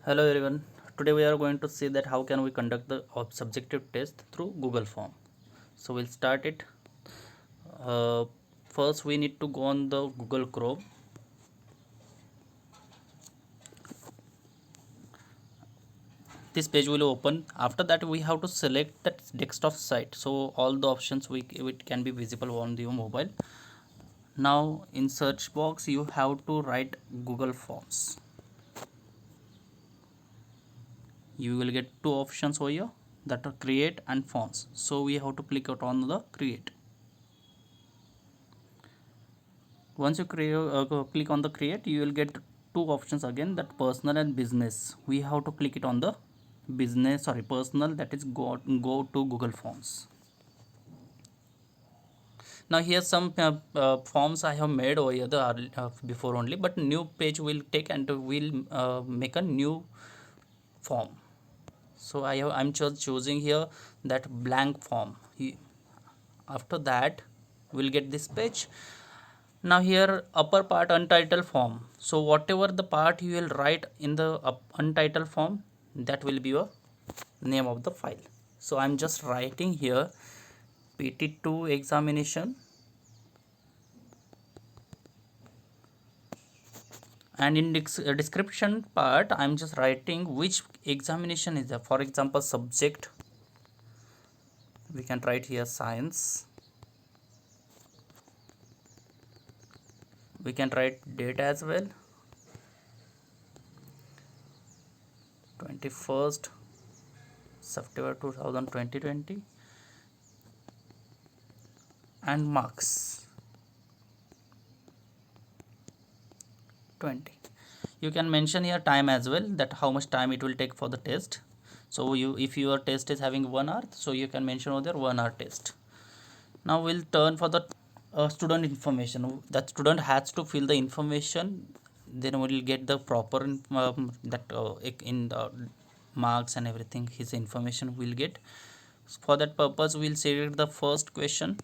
Hello everyone. Today we are going to see that how can we conduct the subjective test through Google Form. So we'll start it. Uh, First we need to go on the Google Chrome. This page will open. After that we have to select that desktop site. So all the options it can be visible on your mobile. Now in search box you have to write Google Forms. You will get two options over here, that are create and forms. So we have to click out on the create. Once you click on the create, you will get two options again, that personal and business. We have to click it on the personal, that is go to Google Forms. Now here some forms I have made over here before only, but new page will take and will make a new form. So I'm just choosing here that blank form. After that we'll get this page. Now here upper part untitled form. So whatever the part you will write in the untitled form, that will be your name of the file. So I'm just writing here PT2 examination, and in description part I'm just writing which examination is there. For example, subject, we can write here science. We can write date as well, 21st September 2020, and marks 20. You can mention here time as well, that how much time it will take for the test. So if your test is having 1 hour, so you can mention over there 1 hour test. Now we'll turn for the student information. That student has to fill the information, then we'll get the proper in the marks and everything, his information will get. For that purpose we'll select the first question.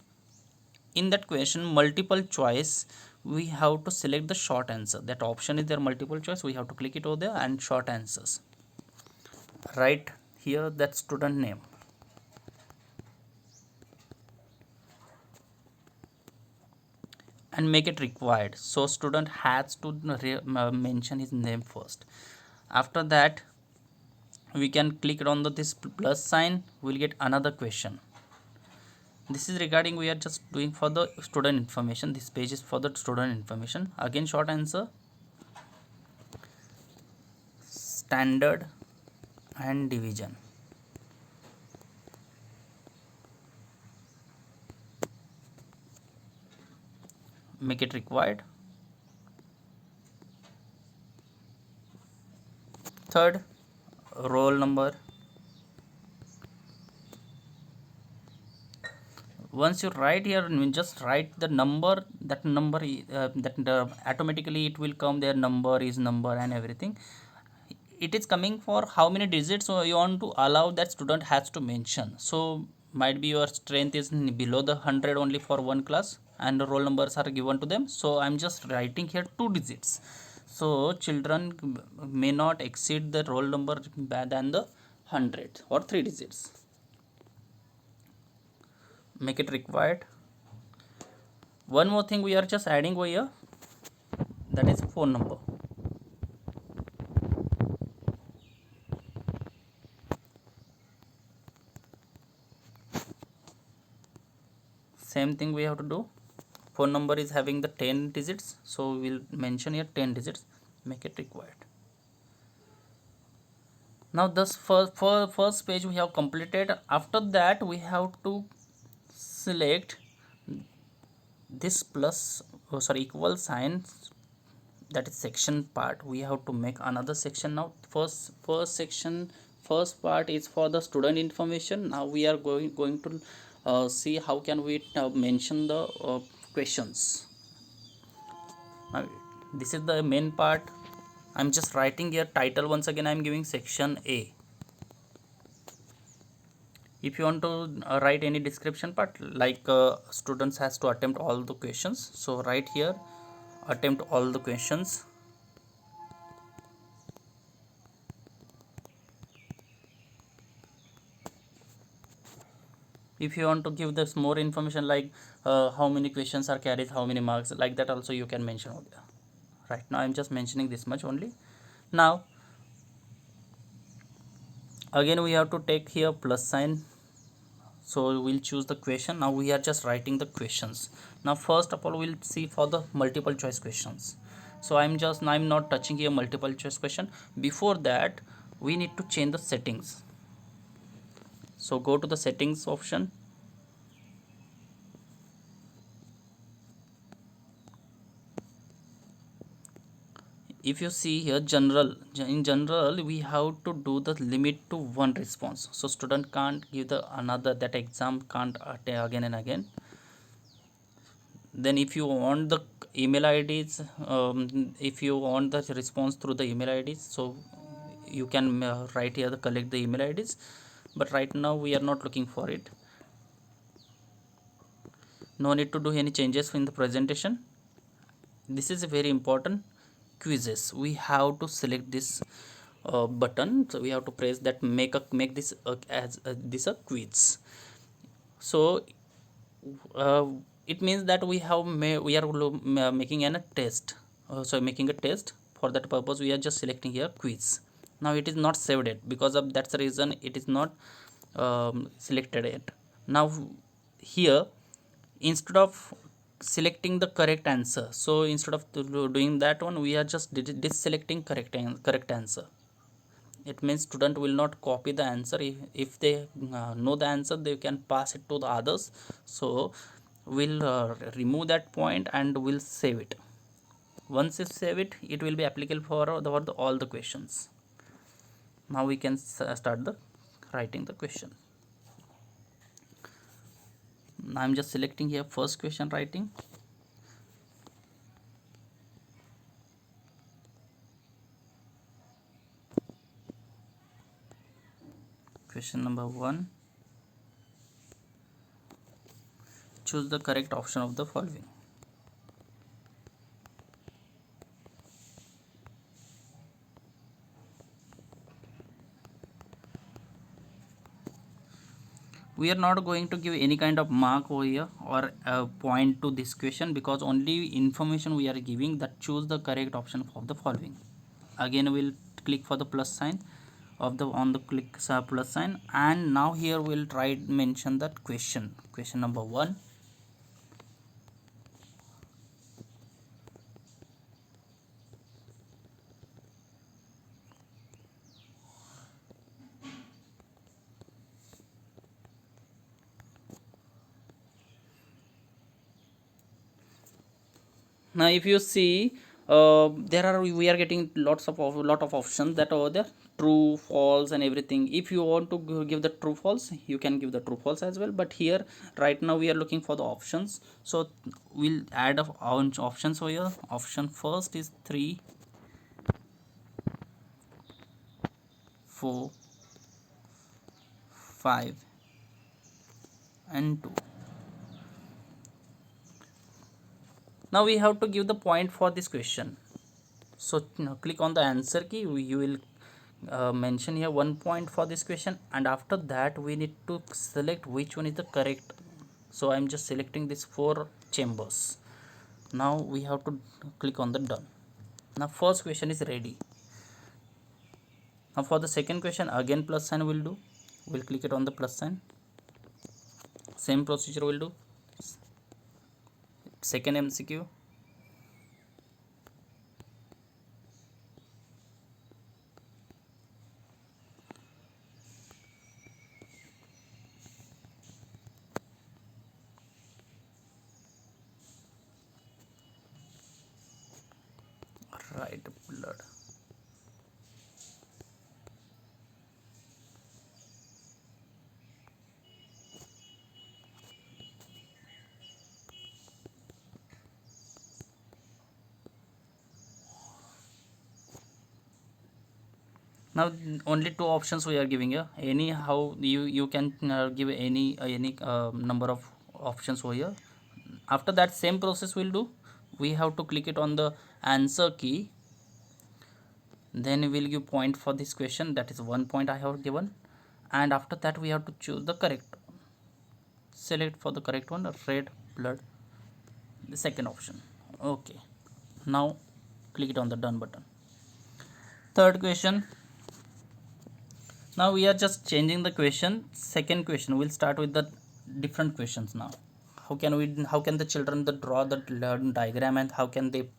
In that question, multiple choice, we have to select the short answer. That option is there, multiple choice, we have to click it over there, and short answers. Write here that student name, and make it required. So student has to mention his name first. After that we can click it on this plus sign, we'll get another question. This is regarding, we are just doing for the student information. This page is for the student information. Again short answer, standard and division. Make it required. Third, roll number. Once you write here, just write the number. That number automatically it will come there, number is number and everything. It is coming for how many digits, so you want to allow that student has to mention. So might be your strength is below the 100 only for one class, and the roll numbers are given to them. So I'm just writing here 2 digits. So children may not exceed the roll number than the 100 or 3 digits. Make it required. One more thing we are just adding over here, that is phone number. Same thing we have to do. Phone number is having the 10 digits, so we'll mention here 10 digits. Make it required. Now this first page we have completed. After that we have to select this plus equal sign, that is section part. We have to make another section. Now first section, first part is for the student information. Now we are going to see how can we mention the questions. Now this is the main part. I'm just writing here title. Once again I'm giving section A. If you want to write any description part, like students has to attempt all the questions, so write here attempt all the questions. If you want to give this more information like how many questions are carried, how many marks, like that also you can mention over there. Right now I'm just mentioning this much only. Now again we have to take here plus sign, so we'll choose the question. Now we are just writing the questions. Now first of all we'll see for the multiple choice questions. So I'm not touching here multiple choice question. Before that we need to change the settings. So go to the settings option. If you see here general, in general we have to do the limit to one response, so student can't give the another, that exam can't again and again. Then if you want the email IDs, if you want the response through the email IDs, so you can write here the collect the email IDs, but right now we are not looking for it. No need to do any changes in the presentation. This is very important. Quizzes, we have to select this button, so we have to press that, make this as this a quiz. So uh, it means that we are making a test, so making a test. For that purpose we are just selecting here quiz. Now it is not saved yet, because of that's the reason it is not selected yet. Now here, instead of selecting the correct answer, so instead of doing that one, we are just deselecting correct answer. It means student will not copy the answer. If they know the answer, they can pass it to the others. So we'll remove that point and we'll save it. Once you save it, it will be applicable for all the questions. Now we can start the writing the question. I'm just selecting here first question writing. Question number 1. Choose the correct option of the following. We are not going to give any kind of mark over here or a point to this question, because only information we are giving, that choose the correct option of the following. Again we'll click for the plus sign of the on the click plus sign, and now here we'll try mention that question number 1. Now if you see, there are we are getting lot of options that are over there, true, false and everything. If you want to give the true false, you can give the true false as well, but here right now we are looking for the options, so we'll add of options over here. Option first is 3, 4, 5 and 2. Now we have to give the point for this question. So now click on the answer key. You will mention here 1 point for this question, and after that we need to select which one is the correct. So I'm just selecting this 4 chambers. Now we have to click on the done. Now first question is ready. Now for the second question, again plus sign will do. We'll click it on the plus sign. Same procedure will do. Second MCQ. Right blood. Now only 2 options we are giving here. Anyhow you can give any number of options over here. After that same process will do. We have to click it on the answer key, then we will give point for this question, that is 1 point I have given, and after that we have to choose the correct. select for the correct one, red blood, the second option. Okay, now click it on the done button. Third question. Now we are just changing the question. Second question, we'll start with the different questions now. How can the children draw the diagram, and how can they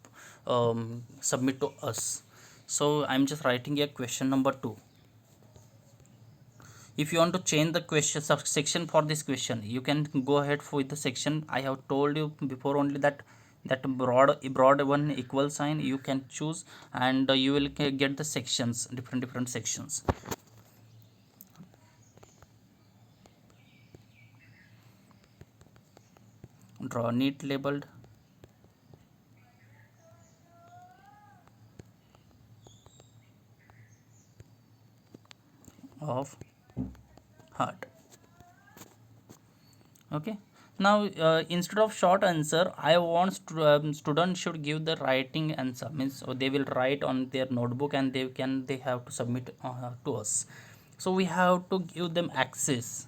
submit to us? So I'm just writing here question number 2. If you want to change the question section for this question, you can go ahead with the section. I have told you before only that broad one equal sign you can choose, and you will get the sections, different sections. Draw neat labeled of heart. Okay, now instead of short answer, I want students should give the writing answer, means so they will write on their notebook and they have to submit to us. So we have to give them access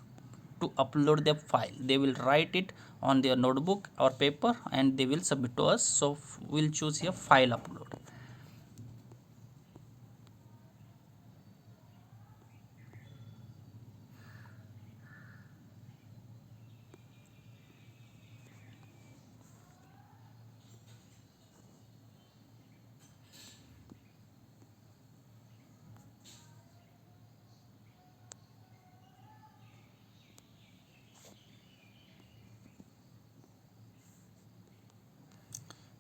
to upload their file. They will write it on their notebook or paper and they will submit to us. So we'll choose here file upload.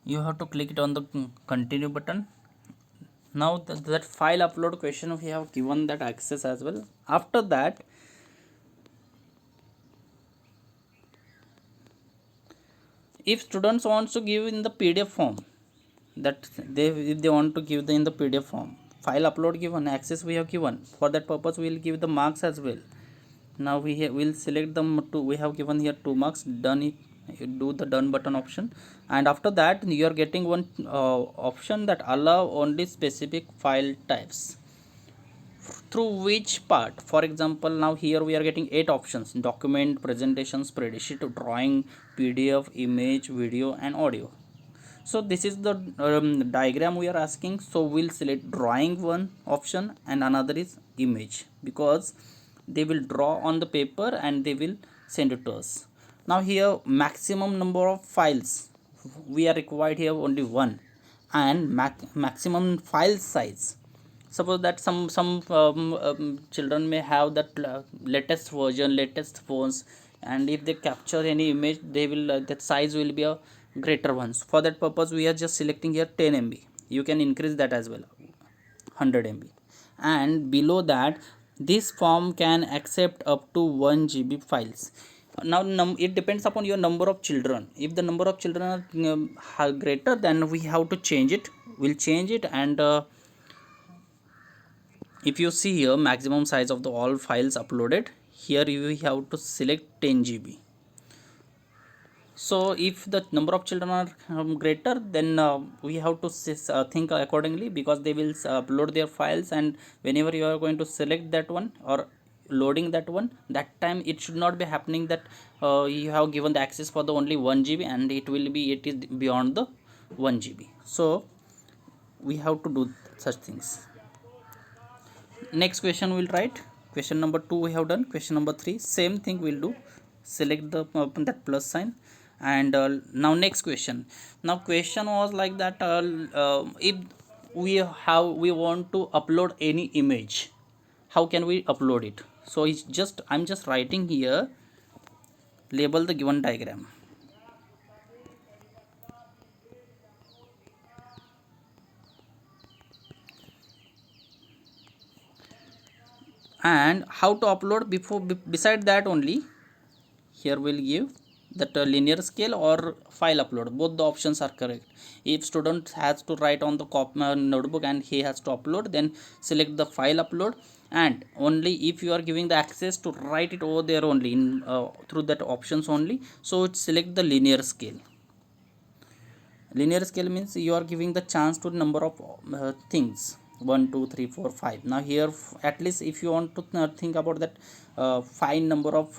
You have to click it on the continue button. Now that file upload question, we have given that access as well. After that, if students wants to give in the PDF form, that if they want to give in the PDF form, file upload given, access we have given. For that purpose we will give the marks as well. Now we will select them to, we have given here 2 marks. Done it, you do the done button option, and after that you are getting one option that allow only specific file types. Through which part? For example, now here we are getting 8 options: document, presentation, spreadsheet, drawing, PDF, image, video and audio. So this is the diagram we are asking. So we'll select drawing one option and another is image, because they will draw on the paper and they will send it to us. Now here maximum number of files, we are required here only one, and maximum file size. Suppose that some children may have that latest version, latest phones, and if they capture any image, they will that size will be a greater ones. For that purpose we are just selecting here 10 MB. You can increase that as well, 100 MB. And below that, this form can accept up to 1 GB files. Now it depends upon your number of children. If the number of children are greater, then we have to change it. We'll change it, and if you see here maximum size of the all files uploaded, here you have to select 10 GB. So if the number of children are greater, then we have to think accordingly, because they will upload their files, and whenever you are going to select that one or loading that one, that time it should not be happening that you have given the access for the only 1 GB and it is beyond the 1 GB. So we have to do such things. Next question we'll write. Question number 2 we have done. Question number 3, same thing we'll do. Select the that plus sign, and now next question. Now question was like that, if we want to upload any image, how can we upload it? So it's just, I'm just writing here, label the given diagram. And how to upload, beside that only, here we'll give that linear scale or file upload. Both the options are correct. If student has to write on the notebook and he has to upload, then select the file upload. And only if you are giving the access to write it over there only in through that options only, so select the linear scale. Linear scale means you are giving the chance to number of things, 1 2 3 4 5. Now here at least if you want to think about that fine number of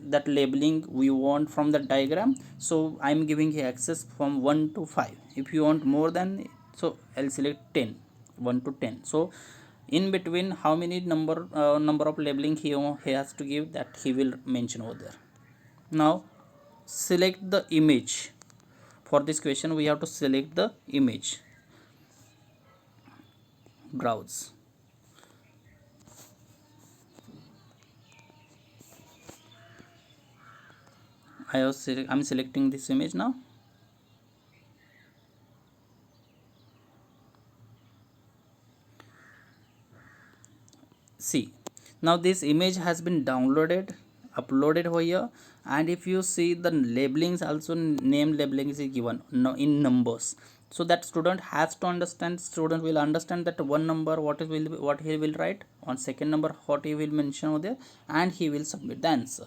that labeling we want from the diagram. So I'm giving here access from 1 to 5. If you want more than, so I'll select 10, 1 to 10. So in between how many number of labeling he has to give, that he will mention over there. Now select the image. For this question we have to select the image. Browse. I'm selecting this image now. See, now this image has been downloaded, uploaded over here, and if you see the labelings also, name labeling is given in numbers, so that student has to understand, student will understand that one number what he will write, on second number what he will mention over there, and he will submit the answer.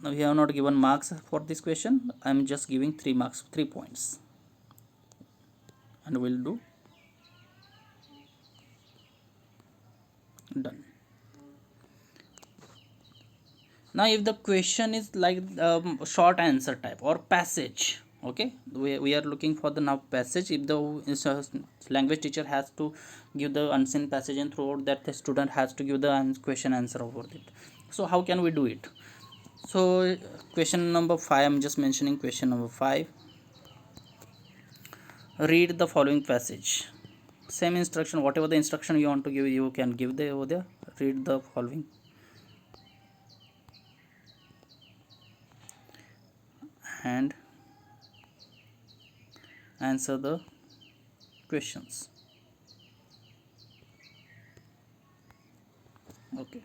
Now we have not given marks for this question, I am just giving 3 marks, 3 points, and we'll do done. Now if the question is like short answer type or passage, okay, we are looking for the now passage. If the language teacher has to give the unseen passage, and throughout that the student has to give the question answer over it. So how can we do it? So question number 5, I'm just mentioning question number 5. Read the following passage. Same instruction, whatever the instruction you want to give, you can give the over there. Read the following and answer the questions. Okay,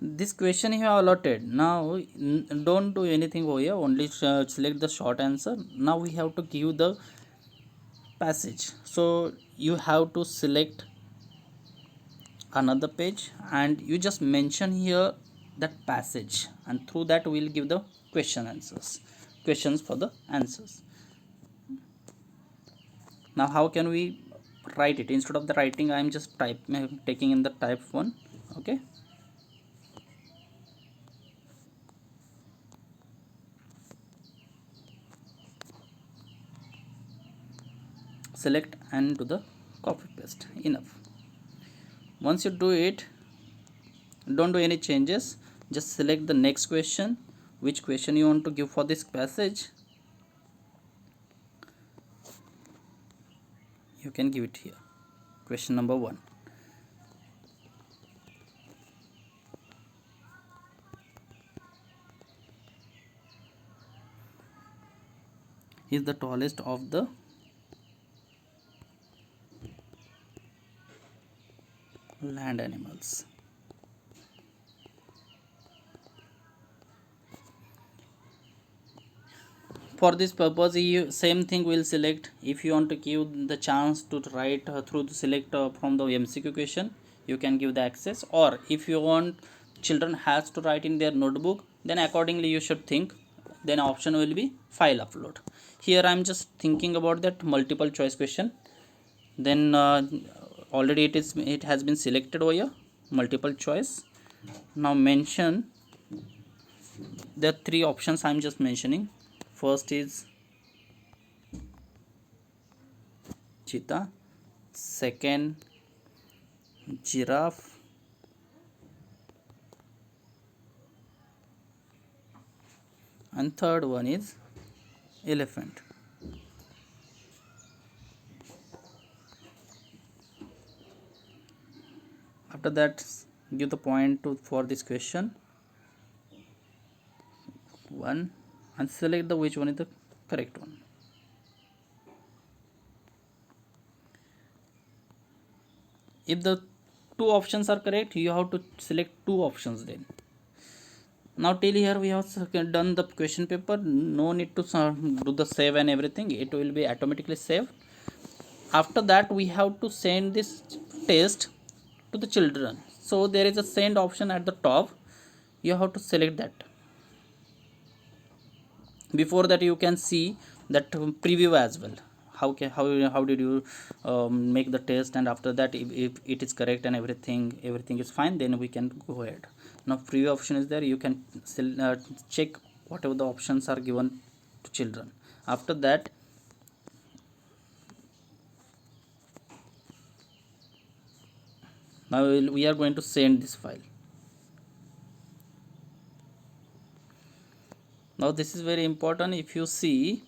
this question you have allotted. Now don't do anything over here, only select the short answer. Now we have to give the passage, so you have to select another page and you just mention here that passage, and through that we will give the questions for the answers. Now how can we write it? Instead of the writing, I am just taking in the type 1. Okay, select and do the copy paste. Enough. Once you do it, don't do any changes, just select the next question, which question you want to give for this passage. You can give it here, question number 1. Is the tallest of the land animals. For this purpose, you same thing will select. If you want to give the chance to write through the select from the MCQ question, you can give the access. Or if you want children has to write in their notebook, then accordingly you should think, then option will be file upload. Here I am just thinking about that multiple choice question. Then already it has been selected over here, multiple choice. Now mention the 3 options I am just mentioning. First is cheetah, second giraffe, and third one is elephant. After that, give the point to for this question 1 and select the which one is the correct one. If the 2 options are correct, you have to select 2 options. Then now till here we have done the question paper. No need to do the save and everything, it will be automatically saved. After that we have to send this test to the children, so there is a send option at the top, you have to select that. Before that you can see that preview as well, how did you make the test, and after that if it is correct and everything is fine, then we can go ahead. Now preview option is there, you can still check whatever the options are given to children. After that, now we are going to send this file. Now this is very important. If you see,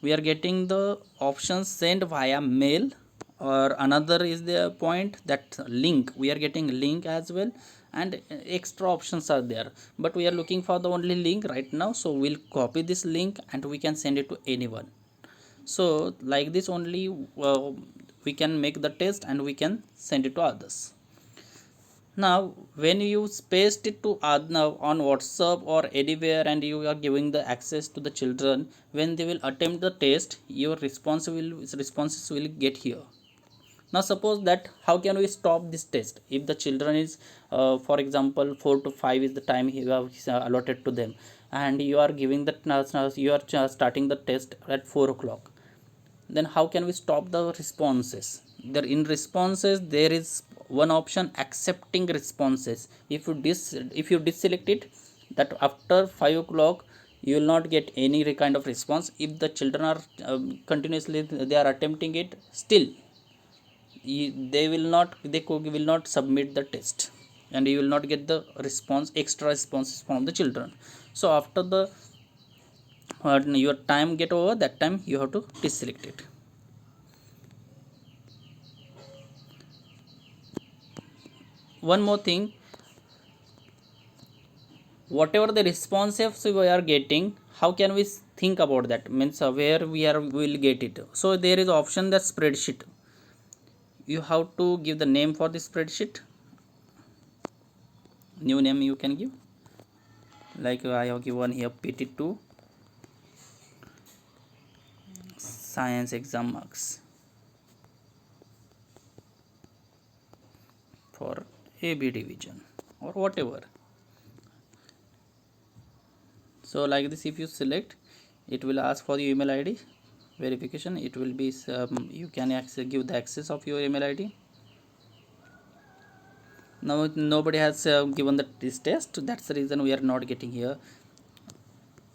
we are getting the options sent via mail, or another is the point that link, we are getting link as well, and extra options are there, but we are looking for the only link right now, so we'll copy this link and we can send it to anyone. So like this only we can make the test and we can send it to others. Now when you paste it to on WhatsApp or anywhere, and you are giving the access to the children, when they will attempt the test, your responses will get here. Now suppose that, how can we stop this test if the children is for example 4 to 5 is the time you have allotted to them, and you are giving the you are starting the test at 4 o'clock, then how can we stop the responses? There in responses there is one option, accepting responses. If you deselect it, that after 5 o'clock you will not get any kind of response. If the children are continuously they are attempting it, still will not submit the test, and you will not get the extra responses from the children. So after the your time get over, that time you have to deselect it. One more thing, whatever the responses we are getting, how can we think about that, means where we will get it? So there is option that spreadsheet. You have to give the name for the spreadsheet. New name you can give, like I have given here PT2 science exam marks for AB division or whatever. So like this, if you select, it will ask for the email ID verification. It will be you can give the access of your email ID. Now nobody has given this test, that's the reason we are not getting here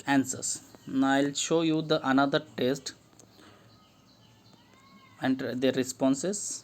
answers. Now I'll show you the another test and their responses.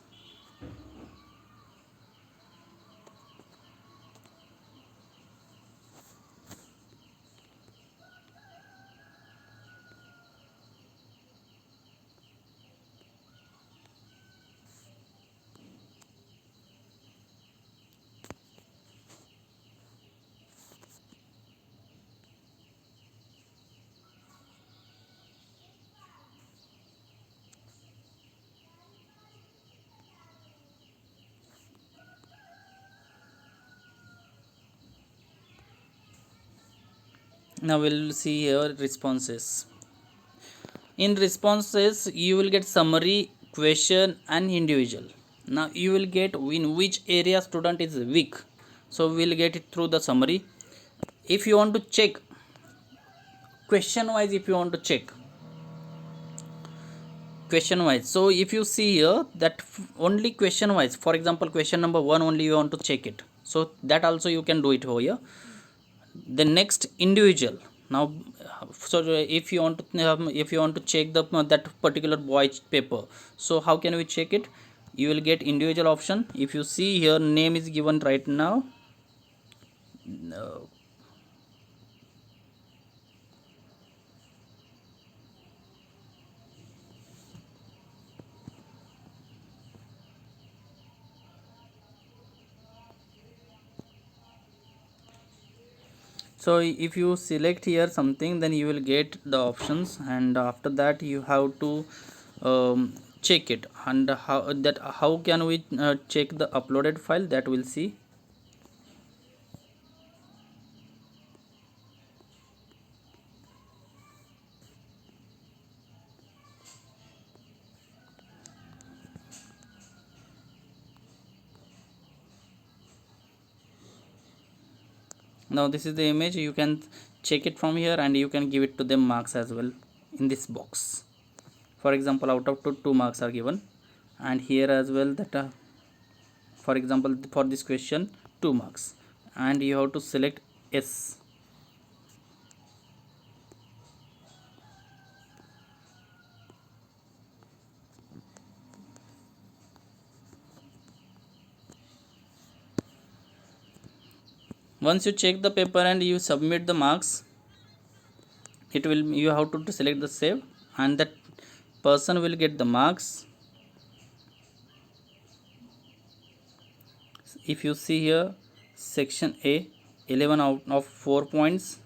Now we'll see here responses. In responses you will get summary, question and individual. Now you will get in which area student is weak, so we'll get it through the summary. If you want to check question wise, if you want to check question wise, so if you see here that only question wise, for example question number 1 only you want to check it, so that also you can do it over here. The next individual. Now so if you want to check the that particular boy paper, so how can we check it? You will get individual option. If you see here, name is given right now. So if you select here something, then you will get the options, and after that you have to check it. And how can we check the uploaded file, that we'll see. Now this is the image, you can check it from here and you can give it to them marks as well in this box. For example, out of 2 marks are given, and here as well that for example for this question 2 marks, and you have to select S. Once you check the paper and you submit the marks, it will, you have to select the save, and that person will get the marks. If you see here, section A, 11 out of 4 points.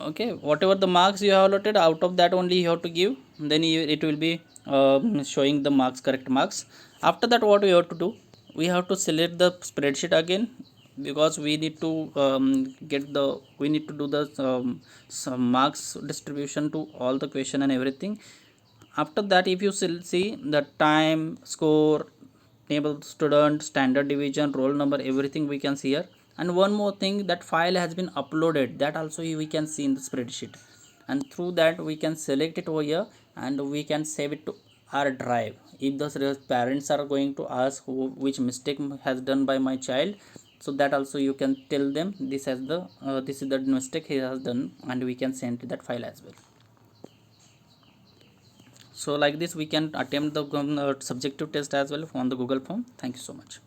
Okay, whatever the marks you have allotted, out of that only you have to give, then it will be showing the marks, correct marks. After that, what we have to do, we have to select the spreadsheet again, because we need to we need to do the some marks distribution to all the question and everything. After that, if you see the time, score, name of student, standard deviation, roll number, everything we can see here. And one more thing, that file has been uploaded, that also we can see in the spreadsheet, and through that we can select it over here, and we can save it to our drive. If the parents are going to ask which mistake has done by my child, so that also you can tell them this as the this is the mistake he has done, and we can send that file as well. So like this we can attempt the subjective test as well on the Google form. Thank you so much.